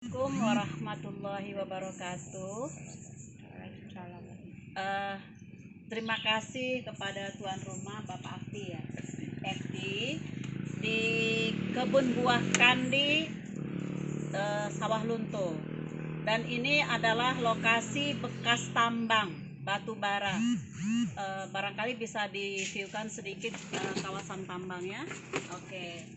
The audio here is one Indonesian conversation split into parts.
Assalamualaikum warahmatullahi wabarakatuh. Eh, Terima kasih kepada tuan rumah Bapak Afdi ya, Afdi di kebun buah kandi Sawah Lunto. Dan ini adalah lokasi bekas tambang batu bara. Barangkali bisa di-viewkan sedikit kawasan tambangnya. Oke.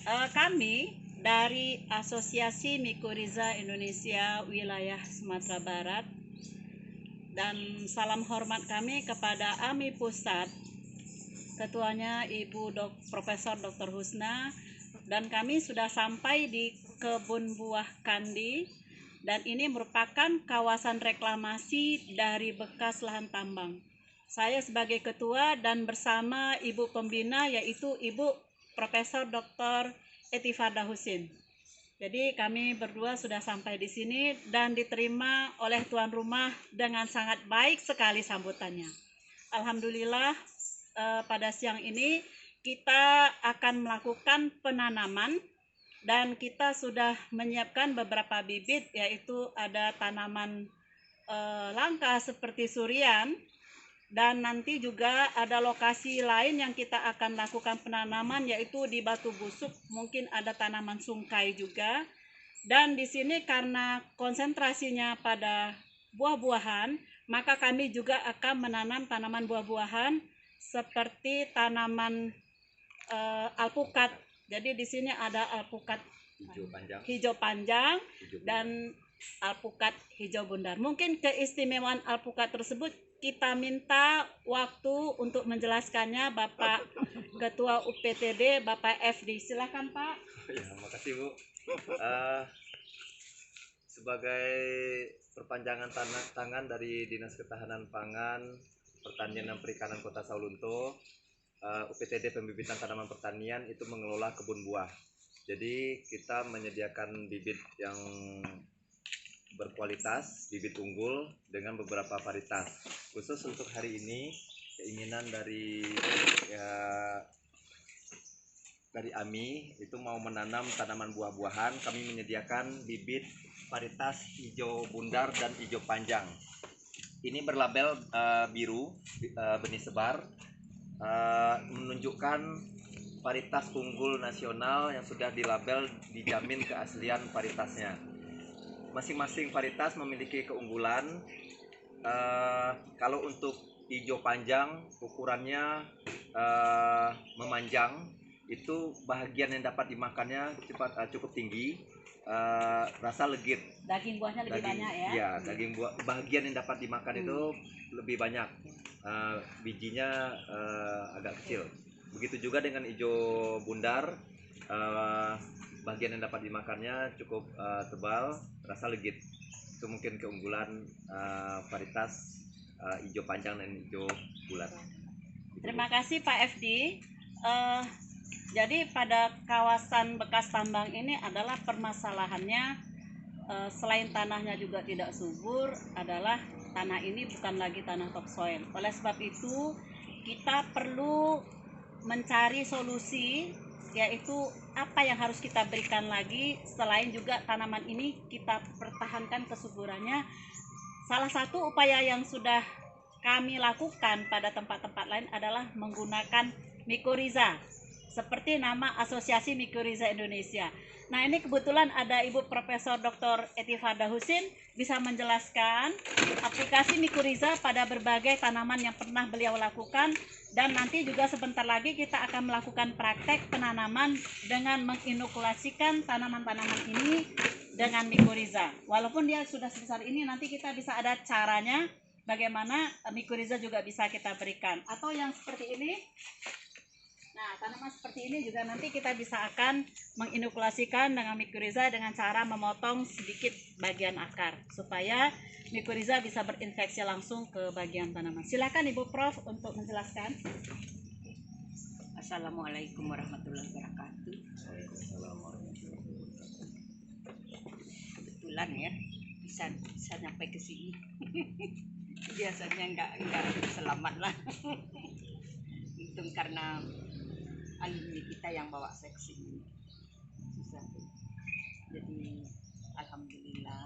Kami dari Asosiasi Mikoriza Indonesia Wilayah Sumatera Barat, dan salam hormat kami kepada AMI Pusat, ketuanya Ibu Profesor Dr. Husna, dan kami sudah sampai di kebun buah kandi, dan ini merupakan kawasan reklamasi dari bekas lahan tambang. Saya sebagai ketua dan bersama Ibu Pembina yaitu Ibu Profesor Dr. Etifarda Husin. Jadi kami berdua sudah sampai di sini dan diterima oleh tuan rumah dengan sangat baik sekali sambutannya. Alhamdulillah pada siang ini kita akan melakukan penanaman dan kita sudah menyiapkan beberapa bibit, yaitu ada tanaman langka seperti surian. Dan nanti juga ada lokasi lain yang kita akan lakukan penanaman, yaitu di Batu Busuk, mungkin ada tanaman sungkai juga. Dan di sini karena konsentrasinya pada buah-buahan, maka kami juga akan menanam tanaman buah-buahan seperti tanaman alpukat. Jadi di sini ada alpukat hijau panjang dan alpukat hijau bundar. Mungkin keistimewaan alpukat tersebut kita minta waktu untuk menjelaskannya Bapak Ketua UPTD, Bapak FD. Silakan Pak. Ya, makasih Bu. Sebagai perpanjangan tangan dari Dinas Ketahanan Pangan, Pertanian dan Perikanan Kota Sawalunto, UPTD Pembibitan Tanaman Pertanian itu mengelola kebun buah. Jadi kita menyediakan bibit yang berkualitas, bibit unggul dengan beberapa varietas. Khusus untuk hari ini, keinginan dari AMI itu mau menanam tanaman buah-buahan. Kami menyediakan bibit varietas hijau bundar dan hijau panjang. Ini berlabel biru, benih sebar, menunjukkan varietas unggul nasional yang sudah dilabel, dijamin keaslian varietasnya. Masing-masing varietas memiliki keunggulan. Kalau untuk hijau panjang, ukurannya memanjang, itu bahagian yang dapat dimakannya cukup tinggi, rasa legit. Daging buahnya lebih banyak ya? Ya, daging buah, bahagian yang dapat dimakan itu lebih banyak, bijinya agak kecil. Begitu juga dengan hijau bundar, bagian yang dapat dimakannya cukup tebal, rasa legit. Itu mungkin keunggulan varietas hijau panjang dan hijau bulat. Terima kasih Pak FD. Jadi pada kawasan bekas tambang ini adalah permasalahannya, selain tanahnya juga tidak subur, adalah tanah ini bukan lagi tanah topsoil. Oleh sebab itu kita perlu mencari solusi, yaitu apa yang harus kita berikan lagi selain juga tanaman ini kita pertahankan kesuburannya. Salah satu upaya yang sudah kami lakukan pada tempat-tempat lain adalah menggunakan mikoriza, seperti nama Asosiasi Mikoriza Indonesia. Nah, ini kebetulan ada Ibu Profesor Dr. Etifarda Husin bisa menjelaskan aplikasi mikoriza pada berbagai tanaman yang pernah beliau lakukan, dan nanti juga sebentar lagi kita akan melakukan praktek penanaman dengan menginokulasikan tanaman-tanaman ini dengan mikoriza. Walaupun dia sudah sebesar ini, nanti kita bisa ada caranya bagaimana mikoriza juga bisa kita berikan. Atau yang seperti ini. Nah, tanaman seperti ini juga nanti kita bisa akan menginokulasikan dengan mikoriza dengan cara memotong sedikit bagian akar supaya mikoriza bisa berinfeksi langsung ke bagian tanaman. Silakan Ibu Prof untuk menjelaskan. Assalamualaikum warahmatullahi wabarakatuh. Kebetulan ya bisa sampai ke sini. Biasanya enggak selamat lah. untung karena alumni kita yang bawa saya ke sini. Susah tuh. Jadi alhamdulillah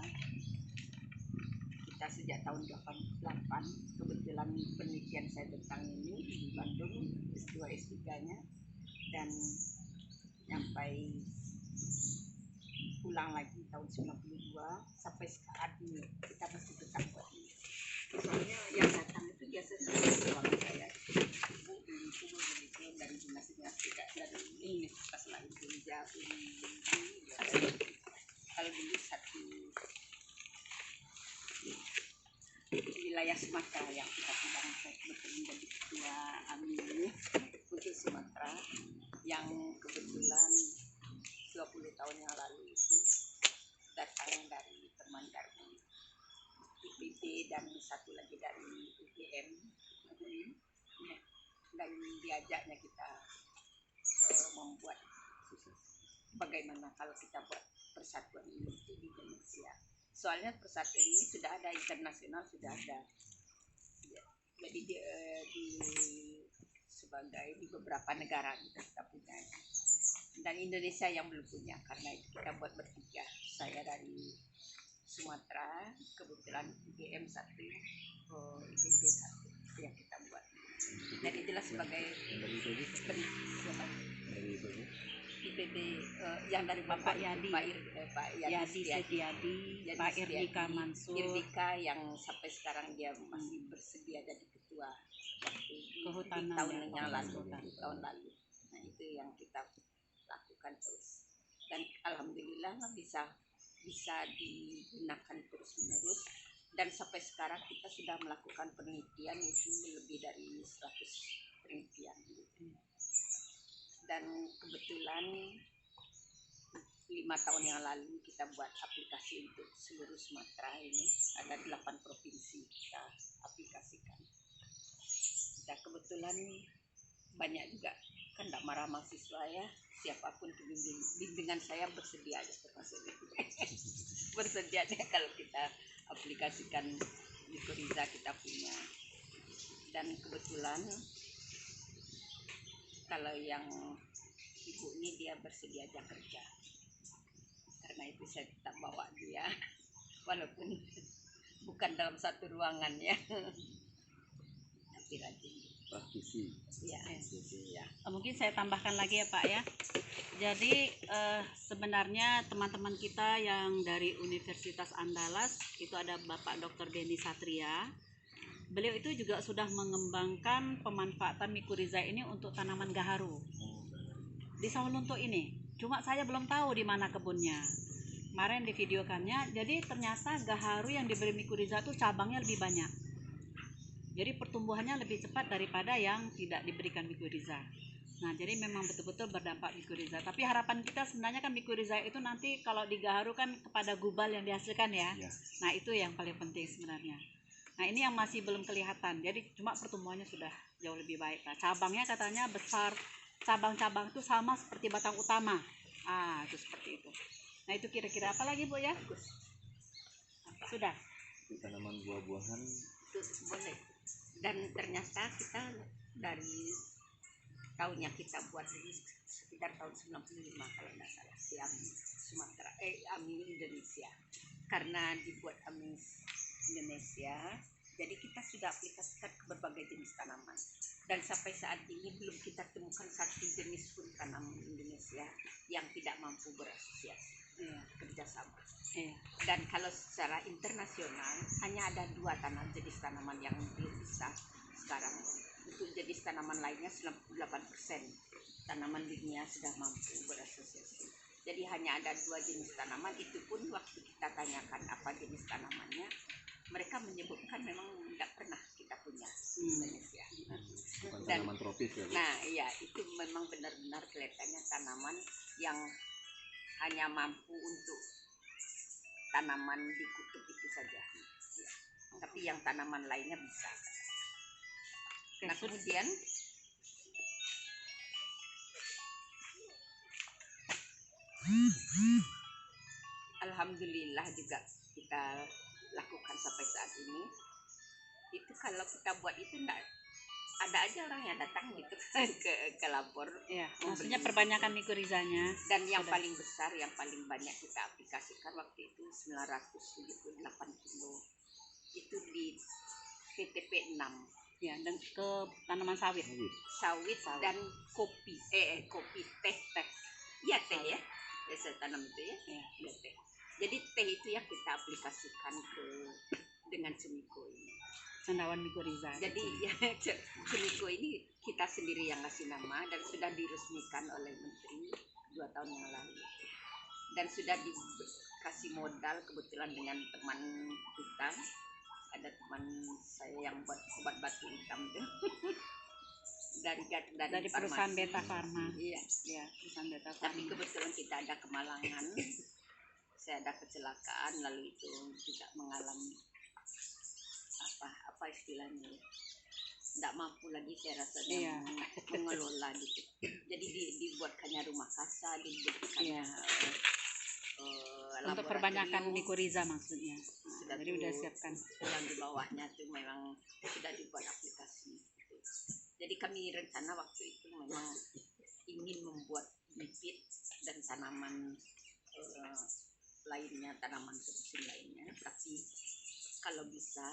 kita sejak tahun 88 kebetulan penelitian saya tentang ini di Bandung S2 S3-nya, dan sampai pulang lagi tahun 92 sampai saat ini kita masih tetap buat ini. Soalnya yang datang itu biasanya ruangan saya itu dari dinas-dinas tidak dari universitas lain jauh kalau dulu satu wilayah Sumatera yang kita sedang menjadi ketua AMI untuk Sumatera yang kebetulan 20 tahun yang lalu itu datang dari teman dari IPB dan satu lagi dari UGM, dan diajaknya kita membuat bagaimana kalau kita buat persatuan ini di Indonesia. Soalnya persatuan ini sudah ada internasional, sudah ada. Ya, jadi sebagai di beberapa negara kita punya. Dan Indonesia yang belum punya, karena itu kita buat bertiga. Saya dari Sumatera, kebetulan UGM 1, IPB 1 yang kita buat. Dan itulah sebagai IPB yang dari Bapak Yadi, Pak Yadi Setiadi, Pak Irdika Mansur, Irdika yang sampai sekarang dia masih bersedia jadi ketua waktu Kehutanan di tahun ya, yang lalu, Kehutanan. tahun lalu. Nah itu yang kita lakukan terus, dan alhamdulillah bisa digunakan terus menerus, dan sampai sekarang kita sudah melakukan penelitian itu lebih dari 100 penelitian. Dan kebetulan 5 tahun yang lalu kita buat aplikasi untuk seluruh Sumatera ini, ada 8 provinsi kita aplikasikan. Dan kebetulan banyak juga, kan tidak marah mahasiswa ya, siapapun bimbingan saya bersedia aja, termasuk bersedia deh kalau kita aplikasikan Mycorrhiza kita punya. Dan kebetulan kalau yang ibu ini dia bersedia aja kerja, karena itu saya tetap bawa dia walaupun bukan dalam satu ruangan ya, tapi rajin praktisi. ya. Mungkin saya tambahkan lagi ya Pak ya. Jadi sebenarnya teman-teman kita yang dari Universitas Andalas itu ada Bapak Dr. Denny Satria. Beliau itu juga sudah mengembangkan pemanfaatan Mycorrhiza ini untuk tanaman gaharu di Sawalunto ini. Cuma saya belum tahu di mana kebunnya. Kemarin di videokannya, jadi ternyata gaharu yang diberi Mycorrhiza itu cabangnya lebih banyak. Jadi pertumbuhannya lebih cepat daripada yang tidak diberikan Mycorrhiza. Nah, jadi memang betul-betul berdampak Mycorrhiza. Tapi harapan kita sebenarnya kan Mycorrhiza itu nanti kalau di gaharu kan kepada gubal yang dihasilkan ya. Nah, itu yang paling penting sebenarnya. Nah, ini yang masih belum kelihatan. Jadi cuma pertumbuhannya sudah jauh lebih baik. Nah, cabangnya katanya besar. Cabang-cabang itu sama seperti batang utama. Itu seperti itu. Nah, itu kira-kira apa lagi Bu ya? Sudah. Tanaman buah-buahan Itu boleh. Dan ternyata kita dari tahunnya kita buat ini sekitar tahun 95 kalau tidak salah, di AMI Sumatera, AMI Indonesia. Karena dibuat AMI Indonesia, jadi kita sudah aplikasikan ke berbagai jenis tanaman, dan sampai saat ini belum kita temukan satu jenis pun tanaman Indonesia yang tidak mampu berasosiasi kerjasama. Dan kalau secara internasional hanya ada 2 jenis tanaman yang belum bisa sekarang. Untuk jenis tanaman lainnya 98% tanaman dunia sudah mampu berasosiasi. Jadi hanya ada 2 jenis tanaman, itu pun waktu kita tanyakan apa jenis tanamannya, mereka menyebutkan memang tidak pernah kita punya di Indonesia. bukan Dan tanaman tropis ya Bu? nah iya, itu memang benar-benar kelihatannya tanaman yang hanya mampu untuk tanaman di kutub itu saja ya. Tapi yang tanaman lainnya bisa. Nah kemudian alhamdulillah juga kita lakukan sampai saat ini. Itu kalau kita buat itu enggak ada aja orang yang datang gitu ke lapor. Ya, maksudnya perbanyakan mikorizanya. Dan yang Sudah. paling besar, yang paling banyak kita aplikasikan waktu itu 978 kilo. Itu di PTP 6. Ya, dan ke tanaman sawit. Sawit dan kopi. Kopi, teh. Iya, teh ya. Ya, saya tanam itu ya. Ya. Iya, teh. Jadi teh itu yang kita aplikasikan dengan Sumiko ini. Cendawan mikoriza. Jadi ya, Sumiko ini kita sendiri yang ngasih nama dan sudah diresmikan oleh Menteri 2 tahun yang lalu. Dan sudah dikasih modal kebetulan dengan teman kita. Ada teman saya yang buat obat batu hitam tuh. dari Perusahaan farmasi. Beta Farma. Iya. Ya, perusahaan Beta Tapi Farma. kebetulan kita ada kemalangan. Saya ada kecelakaan lalu itu juga mengalami apa istilahnya, tidak mampu lagi saya rasanya Iya. mengelola gitu. Jadi dibuatkannya rumah kasa, dibuatkannya Iya. Untuk perbanyakan mikoriza maksudnya. Sudah Jadi tuh, udah siapkan. yang di bawahnya tuh memang sudah dibuat aplikasi gitu. Jadi kami rencana waktu itu memang ingin membuat bibit dan tanaman lainnya, tanaman musim lainnya, tapi kalau bisa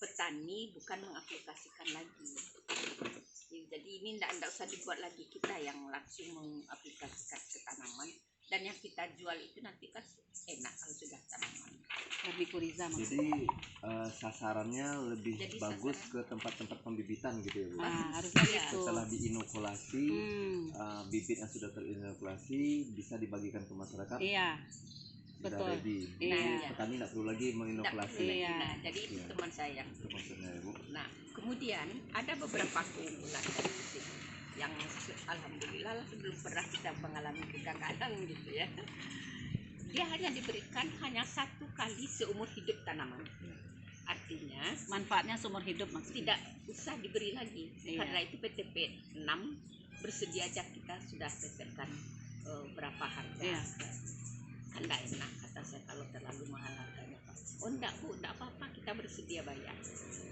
petani bukan mengaplikasikan lagi. Jadi ini tidak usah dibuat lagi, kita yang langsung mengaplikasikan ke tanaman, dan yang kita jual itu nanti kan enak kalau sudah tanaman. Mikoriza maksudnya. Jadi sasarannya lebih Jadi bagus sasaran- ke tempat-tempat pembibitan gitu ya Bu. Harusnya Iya. gitu. Setelah diinokulasi, bibit yang sudah terinokulasi bisa dibagikan ke masyarakat. Iya, Sudah betul. ready. Iya. Jadi petani tidak perlu lagi Tidak menginokulasi. perlu lagi. Iya. Nah, jadi itu Iya. teman saya. Itu maksudnya ya Bu. Nah, kemudian ada beberapa keunggulan dari sini yang alhamdulillah lah belum pernah kita mengalami kegagalan gitu ya. Dia hanya diberikan hanya 1 kali seumur hidup tanaman. Artinya Manfaatnya seumur hidup maksudnya. tidak usah diberi lagi. Iya. Karena itu PTP 6 bersedia aja kita sudah tetapkan berapa harga. Iya. Kan nggak enak kata saya kalau terlalu mahal harganya Pak. Oh enggak Bu, enggak apa-apa, kita bersedia bayar.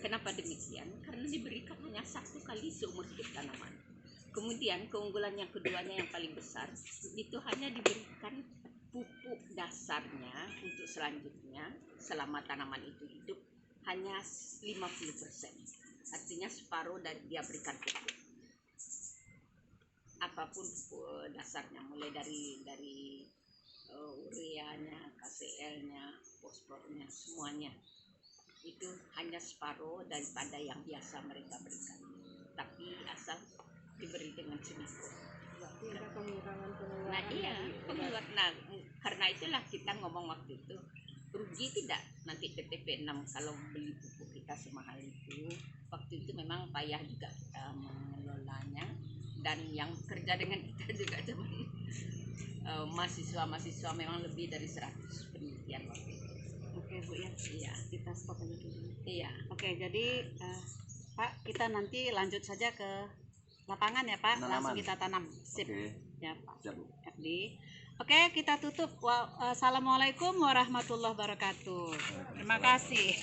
Kenapa demikian? Karena diberikan hanya 1 kali seumur hidup tanaman. Kemudian keunggulan yang keduanya yang paling besar itu hanya diberikan pupuk dasarnya untuk selanjutnya selama tanaman itu hidup hanya 50%. Artinya separuh dari dia berikan pupuk. Apapun pupuk dasarnya, mulai dari ureanya, KCL-nya, fosfornya, semuanya itu hanya separuh daripada yang biasa mereka berikan. Tapi asal diberi dengan Sumiko. Nah iya, nah, karena itulah kita ngomong waktu itu rugi tidak nanti PTP 6 kalau beli pupuk kita semahal itu. Waktu itu memang payah juga kita mengelolanya, dan yang kerja dengan kita juga cuman mahasiswa memang lebih dari 100 penelitian waktu itu. Oke Bu ya. Iya, Kita stop aja dulu. iya. Oke, jadi Pak, kita nanti lanjut saja ke lapangan ya Pak. Penanaman. Langsung kita tanam. Sip. Oke, Ya Pak. siap Bu. FD. Oke, kita tutup. Assalamualaikum warahmatullahi wabarakatuh. Terima kasih.